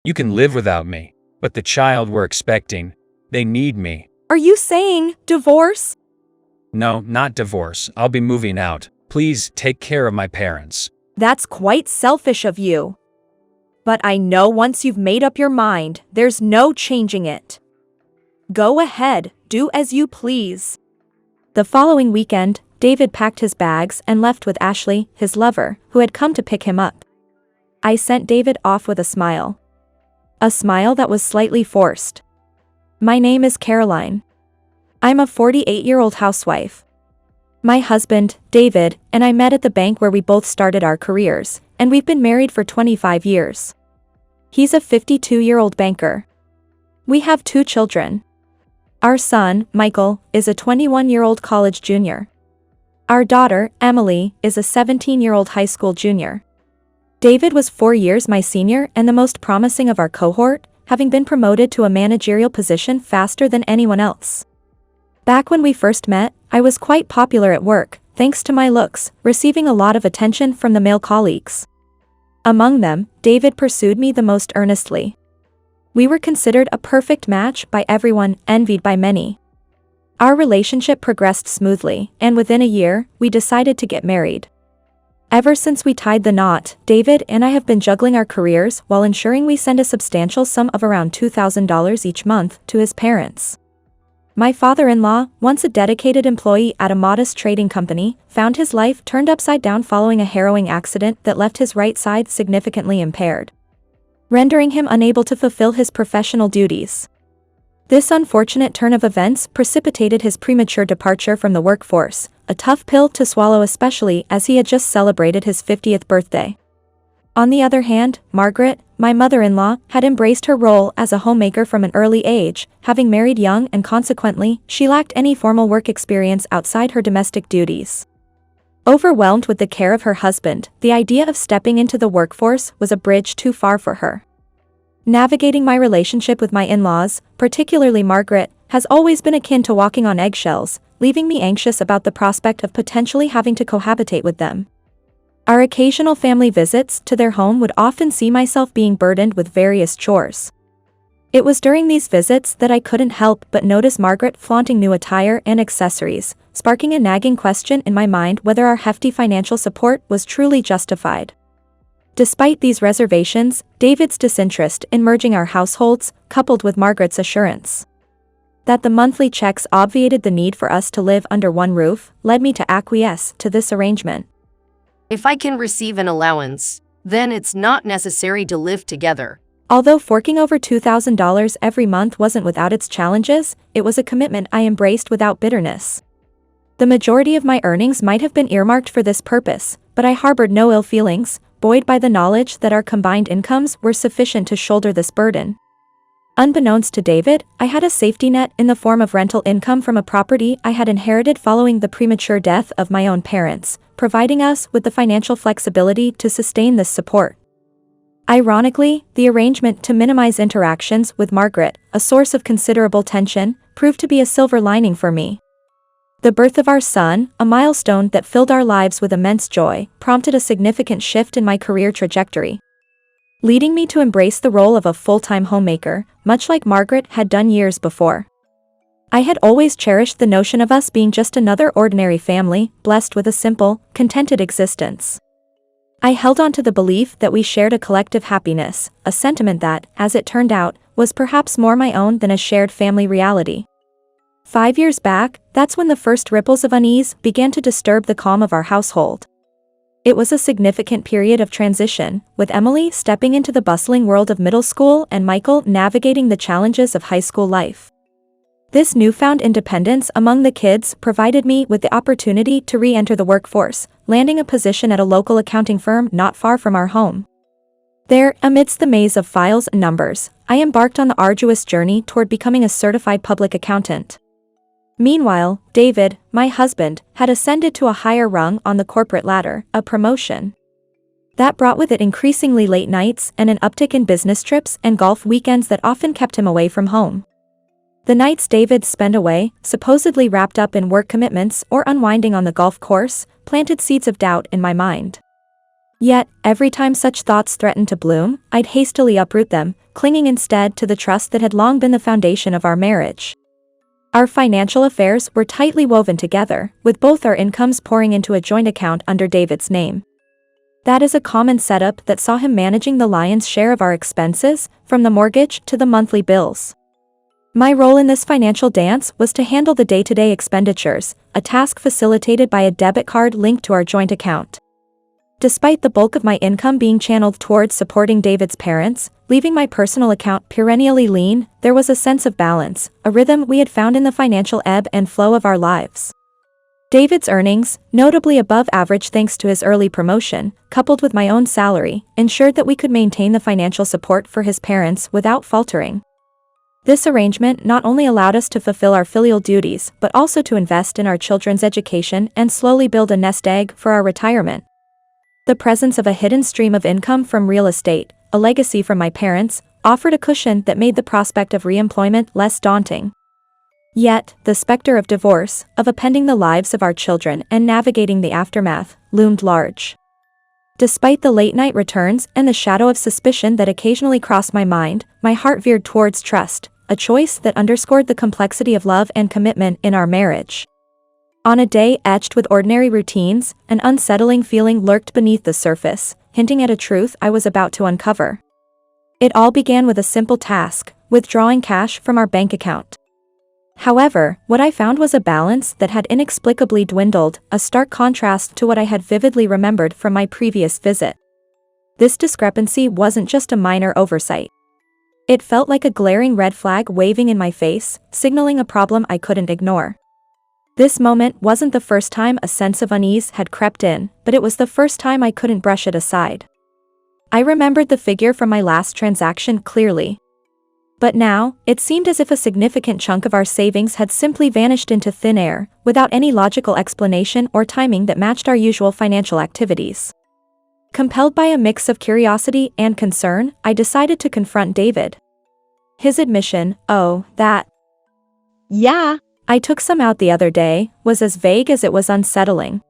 You can live without me, but the child we're expecting, they need me. Are you saying divorce? No, not divorce. I'll be moving out. Please take care of my parents. That's quite selfish of you. But I know once you've made up your mind, there's no changing it. Go ahead, do as you please. The following weekend, David packed his bags and left with Ashley, his lover, who had come to pick him up. I sent David off with a smile. A smile that was slightly forced. My name is Caroline. I'm a 48-year-old housewife. My husband, David, and I met at the bank where we both started our careers, and we've been married for 25 years. He's a 52-year-old banker. We have 2 children. Our son, Michael, is a 21-year-old college junior. Our daughter, Emily, is a 17-year-old high school junior. David was 4 years my senior and the most promising of our cohort, having been promoted to a managerial position faster than anyone else. Back when we first met, I was quite popular at work, thanks to my looks, receiving a lot of attention from the male colleagues. Among them, David pursued me the most earnestly. We were considered a perfect match by everyone, envied by many. Our relationship progressed smoothly, and within a year, we decided to get married. Ever since we tied the knot, David and I have been juggling our careers while ensuring we send a substantial sum of around $2,000 each month to his parents. My father-in-law, once a dedicated employee at a modest trading company, found his life turned upside down following a harrowing accident that left his right side significantly impaired, rendering him unable to fulfill his professional duties. This unfortunate turn of events precipitated his premature departure from the workforce, a tough pill to swallow especially as he had just celebrated his 50th birthday. On the other hand, Margaret, my mother-in-law, had embraced her role as a homemaker from an early age, having married young and consequently, she lacked any formal work experience outside her domestic duties. Overwhelmed with the care of her husband, the idea of stepping into the workforce was a bridge too far for her. Navigating my relationship with my in-laws, particularly Margaret, has always been akin to walking on eggshells, leaving me anxious about the prospect of potentially having to cohabitate with them. Our occasional family visits to their home would often see myself being burdened with various chores. It was during these visits that I couldn't help but notice Margaret flaunting new attire and accessories, sparking a nagging question in my mind whether our hefty financial support was truly justified. Despite these reservations, David's disinterest in merging our households, coupled with Margaret's assurance that the monthly checks obviated the need for us to live under one roof, led me to acquiesce to this arrangement. If I can receive an allowance, then it's not necessary to live together. Although forking over $2,000 every month wasn't without its challenges, it was a commitment I embraced without bitterness. The majority of my earnings might have been earmarked for this purpose, but I harbored no ill feelings, buoyed by the knowledge that our combined incomes were sufficient to shoulder this burden. Unbeknownst to David, I had a safety net in the form of rental income from a property I had inherited following the premature death of my own parents, providing us with the financial flexibility to sustain this support. Ironically, the arrangement to minimize interactions with Margaret, a source of considerable tension, proved to be a silver lining for me. The birth of our son, a milestone that filled our lives with immense joy, prompted a significant shift in my career trajectory, leading me to embrace the role of a full-time homemaker, much like Margaret had done years before. I had always cherished the notion of us being just another ordinary family, blessed with a simple, contented existence. I held on to the belief that we shared a collective happiness, a sentiment that, as it turned out, was perhaps more my own than a shared family reality. 5 years back, that's when the first ripples of unease began to disturb the calm of our household. It was a significant period of transition, with Emily stepping into the bustling world of middle school and Michael navigating the challenges of high school life. This newfound independence among the kids provided me with the opportunity to re-enter the workforce, landing a position at a local accounting firm not far from our home. There, amidst the maze of files and numbers, I embarked on the arduous journey toward becoming a certified public accountant. Meanwhile, David, my husband, had ascended to a higher rung on the corporate ladder, a promotion that brought with it increasingly late nights and an uptick in business trips and golf weekends that often kept him away from home. The nights David spent away, supposedly wrapped up in work commitments or unwinding on the golf course, planted seeds of doubt in my mind. Yet, every time such thoughts threatened to bloom, I'd hastily uproot them, clinging instead to the trust that had long been the foundation of our marriage. Our financial affairs were tightly woven together, with both our incomes pouring into a joint account under David's name. That is a common setup that saw him managing the lion's share of our expenses, from the mortgage to the monthly bills. My role in this financial dance was to handle the day-to-day expenditures, a task facilitated by a debit card linked to our joint account. Despite the bulk of my income being channeled towards supporting David's parents, leaving my personal account perennially lean, there was a sense of balance, a rhythm we had found in the financial ebb and flow of our lives. David's earnings, notably above average thanks to his early promotion, coupled with my own salary, ensured that we could maintain the financial support for his parents without faltering. This arrangement not only allowed us to fulfill our filial duties but also to invest in our children's education and slowly build a nest egg for our retirement. The presence of a hidden stream of income from real estate, a legacy from my parents, offered a cushion that made the prospect of re-employment less daunting. Yet, the specter of divorce, of appending the lives of our children and navigating the aftermath, loomed large. Despite the late-night returns and the shadow of suspicion that occasionally crossed my mind, my heart veered towards trust, a choice that underscored the complexity of love and commitment in our marriage. On a day etched with ordinary routines, an unsettling feeling lurked beneath the surface, hinting at a truth I was about to uncover. It all began with a simple task: withdrawing cash from our bank account. However, what I found was a balance that had inexplicably dwindled, a stark contrast to what I had vividly remembered from my previous visit. This discrepancy wasn't just a minor oversight. It felt like a glaring red flag waving in my face, signaling a problem I couldn't ignore. This moment wasn't the first time a sense of unease had crept in, but it was the first time I couldn't brush it aside. I remembered the figure from my last transaction clearly. But now, it seemed as if a significant chunk of our savings had simply vanished into thin air, without any logical explanation or timing that matched our usual financial activities. Compelled by a mix of curiosity and concern, I decided to confront David. His admission, "Yeah, I took some out the other day," was as vague as it was unsettling.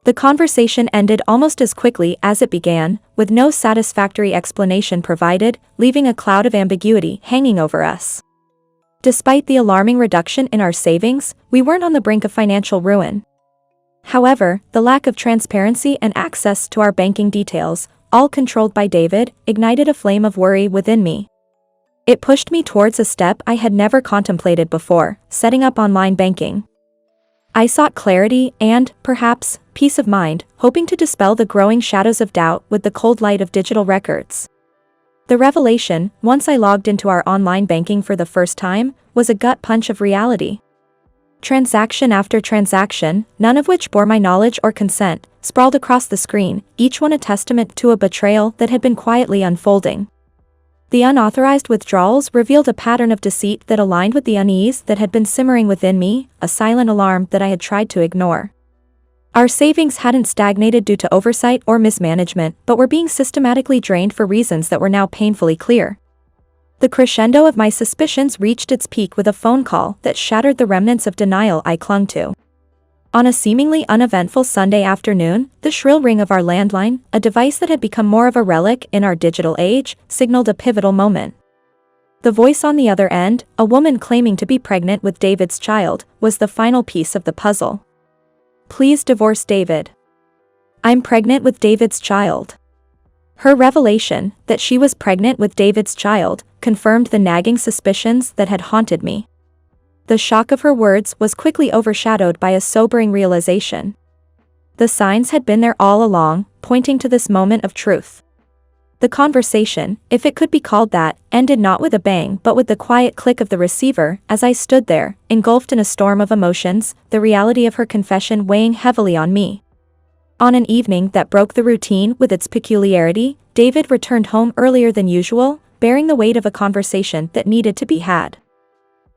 The conversation ended almost as quickly as it began, with no satisfactory explanation provided, leaving a cloud of ambiguity hanging over us. Despite the alarming reduction in our savings, we weren't on the brink of financial ruin. However, the lack of transparency and access to our banking details, all controlled by David, ignited a flame of worry within me. It pushed me towards a step I had never contemplated before: setting up online banking. I sought clarity and, perhaps, peace of mind, hoping to dispel the growing shadows of doubt with the cold light of digital records. The revelation, once I logged into our online banking for the first time, was a gut punch of reality. Transaction after transaction, none of which bore my knowledge or consent, sprawled across the screen, each one a testament to a betrayal that had been quietly unfolding. The unauthorized withdrawals revealed a pattern of deceit that aligned with the unease that had been simmering within me, a silent alarm that I had tried to ignore. Our savings hadn't stagnated due to oversight or mismanagement, but were being systematically drained for reasons that were now painfully clear. The crescendo of my suspicions reached its peak with a phone call that shattered the remnants of denial I clung to. On a seemingly uneventful Sunday afternoon, the shrill ring of our landline, a device that had become more of a relic in our digital age, signaled a pivotal moment. The voice on the other end, a woman claiming to be pregnant with David's child, was the final piece of the puzzle. "Please divorce David. I'm pregnant with David's child." Her revelation, that she was pregnant with David's child, confirmed the nagging suspicions that had haunted me. The shock of her words was quickly overshadowed by a sobering realization. The signs had been there all along, pointing to this moment of truth. The conversation, if it could be called that, ended not with a bang but with the quiet click of the receiver as I stood there, engulfed in a storm of emotions, the reality of her confession weighing heavily on me. On an evening that broke the routine with its peculiarity, David returned home earlier than usual, bearing the weight of a conversation that needed to be had.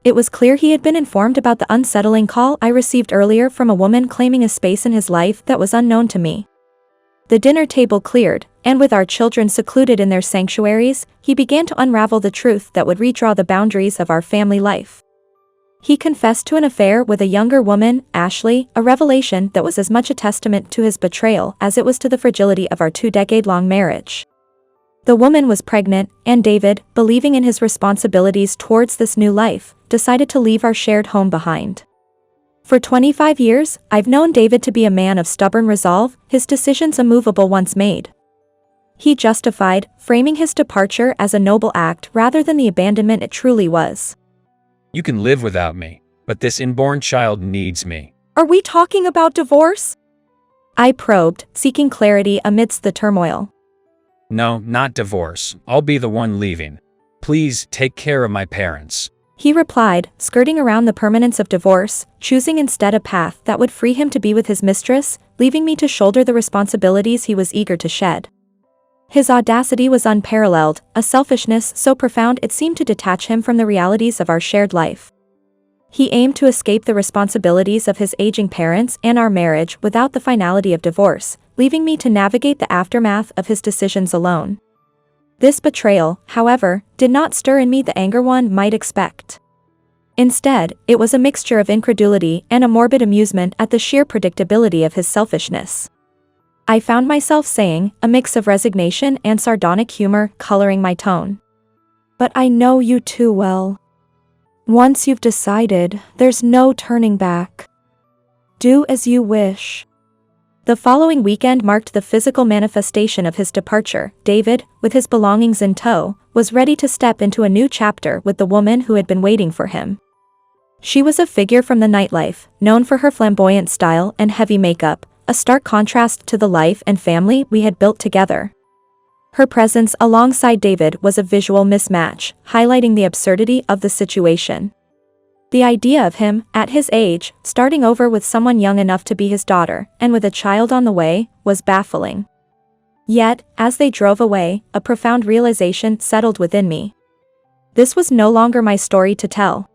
It was clear he had been informed about the unsettling call I received earlier from a woman claiming a space in his life that was unknown to me. The dinner table cleared, and with our children secluded in their sanctuaries, he began to unravel the truth that would redraw the boundaries of our family life. He confessed to an affair with a younger woman, Ashley, a revelation that was as much a testament to his betrayal as it was to the fragility of our 2-decade-long marriage. The woman was pregnant, and David, believing in his responsibilities towards this new life, decided to leave our shared home behind. For 25 years, I've known David to be a man of stubborn resolve, his decisions immovable once made. He justified, framing his departure as a noble act rather than the abandonment it truly was. You can live without me, but this inborn child needs me. Are we talking about divorce? I probed, seeking clarity amidst the turmoil. No, not divorce. I'll be the one leaving. Please take care of my parents. He replied, skirting around the permanence of divorce, choosing instead a path that would free him to be with his mistress, leaving me to shoulder the responsibilities he was eager to shed. His audacity was unparalleled, a selfishness so profound it seemed to detach him from the realities of our shared life. He aimed to escape the responsibilities of his aging parents and our marriage without the finality of divorce, leaving me to navigate the aftermath of his decisions alone. This betrayal, however, did not stir in me the anger one might expect. Instead, it was a mixture of incredulity and a morbid amusement at the sheer predictability of his selfishness. I found myself saying, a mix of resignation and sardonic humor coloring my tone. But I know you too well. Once you've decided, there's no turning back. Do as you wish. The following weekend marked the physical manifestation of his departure. David, with his belongings in tow, was ready to step into a new chapter with the woman who had been waiting for him. She was a figure from the nightlife, known for her flamboyant style and heavy makeup, a stark contrast to the life and family we had built together. Her presence alongside David was a visual mismatch, highlighting the absurdity of the situation. The idea of him, at his age, starting over with someone young enough to be his daughter, and with a child on the way, was baffling. Yet, as they drove away, a profound realization settled within me. This was no longer my story to tell.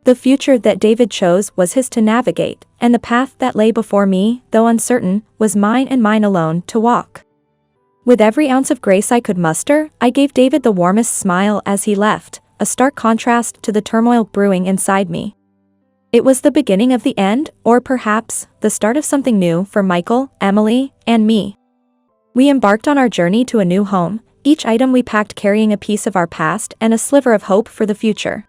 The future that David chose was his to navigate, and the path that lay before me, though uncertain, was mine and mine alone to walk. With every ounce of grace I could muster, I gave David the warmest smile as he left, a stark contrast to the turmoil brewing inside me. It was the beginning of the end, or perhaps, the start of something new for Michael, Emily, and me. We embarked on our journey to a new home, each item we packed carrying a piece of our past and a sliver of hope for the future.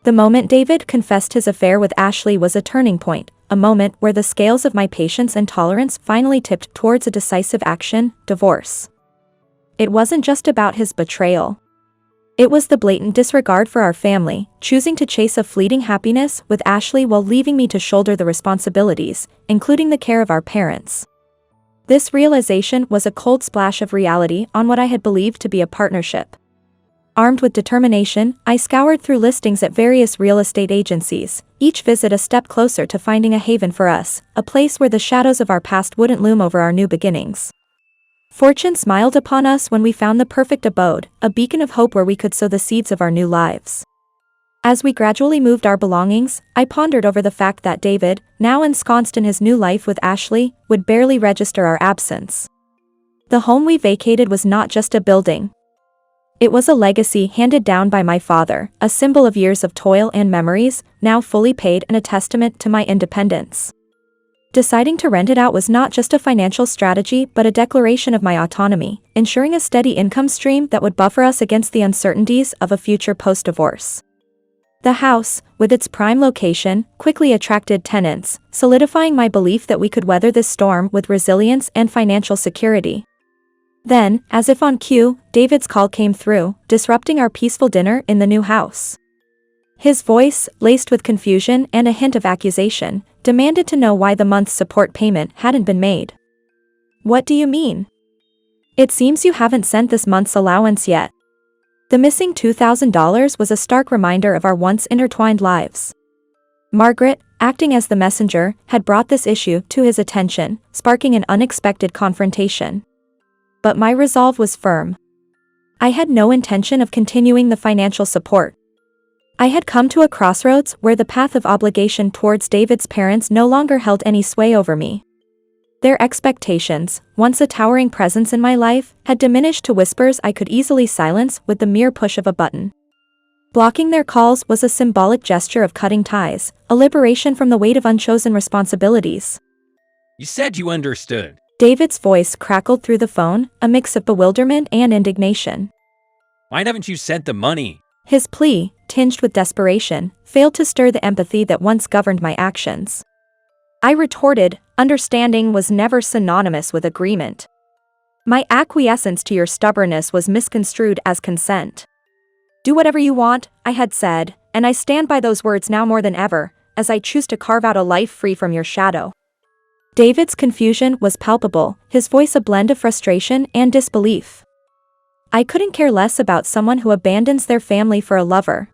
The moment David confessed his affair with Ashley was a turning point, a moment where the scales of my patience and tolerance finally tipped towards a decisive action: divorce. It wasn't just about his betrayal. It was the blatant disregard for our family, choosing to chase a fleeting happiness with Ashley while leaving me to shoulder the responsibilities, including the care of our parents. This realization was a cold splash of reality on what I had believed to be a partnership. Armed with determination, I scoured through listings at various real estate agencies, each visit a step closer to finding a haven for us, a place where the shadows of our past wouldn't loom over our new beginnings. Fortune smiled upon us when we found the perfect abode, a beacon of hope where we could sow the seeds of our new lives. As we gradually moved our belongings, I pondered over the fact that David, now ensconced in his new life with Ashley, would barely register our absence. The home we vacated was not just a building. It was a legacy handed down by my father, a symbol of years of toil and memories, now fully paid and a testament to my independence. Deciding to rent it out was not just a financial strategy but a declaration of my autonomy, ensuring a steady income stream that would buffer us against the uncertainties of a future post-divorce. The house, with its prime location, quickly attracted tenants, solidifying my belief that we could weather this storm with resilience and financial security. Then, as if on cue, David's call came through, disrupting our peaceful dinner in the new house. His voice, laced with confusion and a hint of accusation, demanded to know why the month's support payment hadn't been made. "What do you mean? It seems you haven't sent this month's allowance yet." The missing $2,000 was a stark reminder of our once intertwined lives. Margaret, acting as the messenger, had brought this issue to his attention, sparking an unexpected confrontation. But my resolve was firm. I had no intention of continuing the financial support. I had come to a crossroads where the path of obligation towards David's parents no longer held any sway over me. Their expectations, once a towering presence in my life, had diminished to whispers I could easily silence with the mere push of a button. Blocking their calls was a symbolic gesture of cutting ties, a liberation from the weight of unchosen responsibilities. You said you understood. David's voice crackled through the phone, a mix of bewilderment and indignation. Why haven't you sent the money? His plea, tinged with desperation, failed to stir the empathy that once governed my actions. I retorted, understanding was never synonymous with agreement. My acquiescence to your stubbornness was misconstrued as consent. Do whatever you want, I had said, and I stand by those words now more than ever, as I choose to carve out a life free from your shadow. David's confusion was palpable, his voice a blend of frustration and disbelief. I couldn't care less about someone who abandons their family for a lover.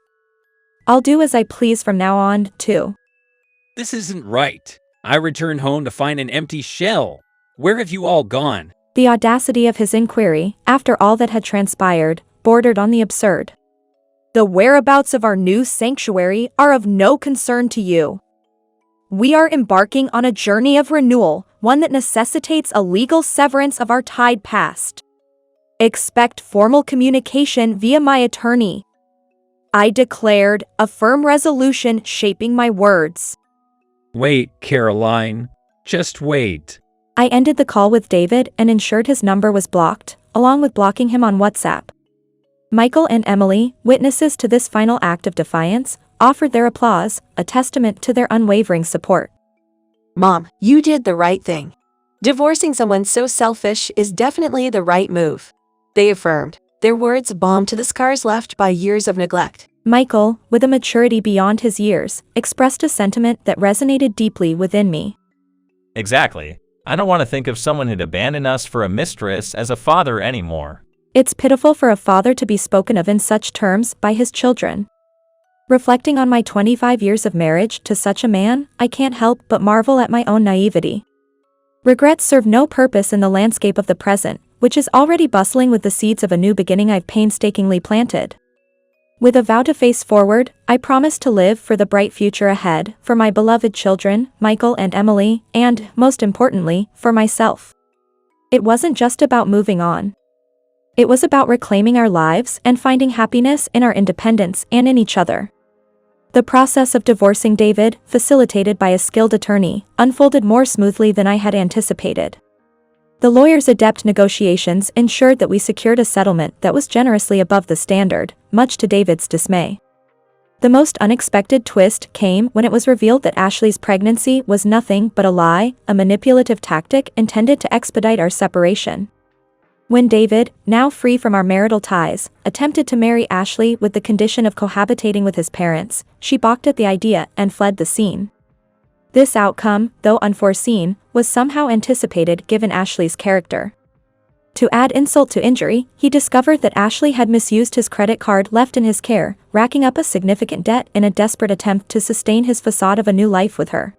I'll do as I please from now on, too. This isn't right. I returned home to find an empty shell. Where have you all gone? The audacity of his inquiry, after all that had transpired, bordered on the absurd. The whereabouts of our new sanctuary are of no concern to you. We are embarking on a journey of renewal, one that necessitates a legal severance of our tied past. Expect formal communication via my attorney. I declared, a firm resolution shaping my words. Wait, Caroline. Just wait. I ended the call with David and ensured his number was blocked, along with blocking him on WhatsApp. Michael and Emily, witnesses to this final act of defiance, offered their applause, a testament to their unwavering support. Mom, you did the right thing. Divorcing someone so selfish is definitely the right move. They affirmed, their words balm to the scars left by years of neglect. Michael, with a maturity beyond his years, expressed a sentiment that resonated deeply within me. Exactly. I don't want to think of someone who'd abandon us for a mistress as a father anymore. It's pitiful for a father to be spoken of in such terms by his children. Reflecting on my 25 years of marriage to such a man, I can't help but marvel at my own naivety. Regrets serve no purpose in the landscape of the present, which is already bustling with the seeds of a new beginning I've painstakingly planted. With a vow to face forward, I promise to live for the bright future ahead, for my beloved children, Michael and Emily, and, most importantly, for myself. It wasn't just about moving on. It was about reclaiming our lives and finding happiness in our independence and in each other. The process of divorcing David, facilitated by a skilled attorney, unfolded more smoothly than I had anticipated. The lawyer's adept negotiations ensured that we secured a settlement that was generously above the standard, much to David's dismay. The most unexpected twist came when it was revealed that Ashley's pregnancy was nothing but a lie, a manipulative tactic intended to expedite our separation. When David, now free from our marital ties, attempted to marry Ashley with the condition of cohabitating with his parents, she balked at the idea and fled the scene. This outcome, though unforeseen, was somehow anticipated given Ashley's character. To add insult to injury, he discovered that Ashley had misused his credit card left in his care, racking up a significant debt in a desperate attempt to sustain his facade of a new life with her.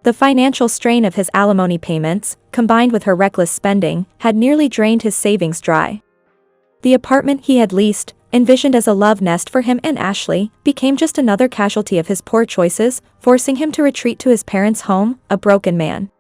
The financial strain of his alimony payments, combined with her reckless spending, had nearly drained his savings dry. The apartment he had leased, envisioned as a love nest for him and Ashley, became just another casualty of his poor choices, forcing him to retreat to his parents' home, a broken man.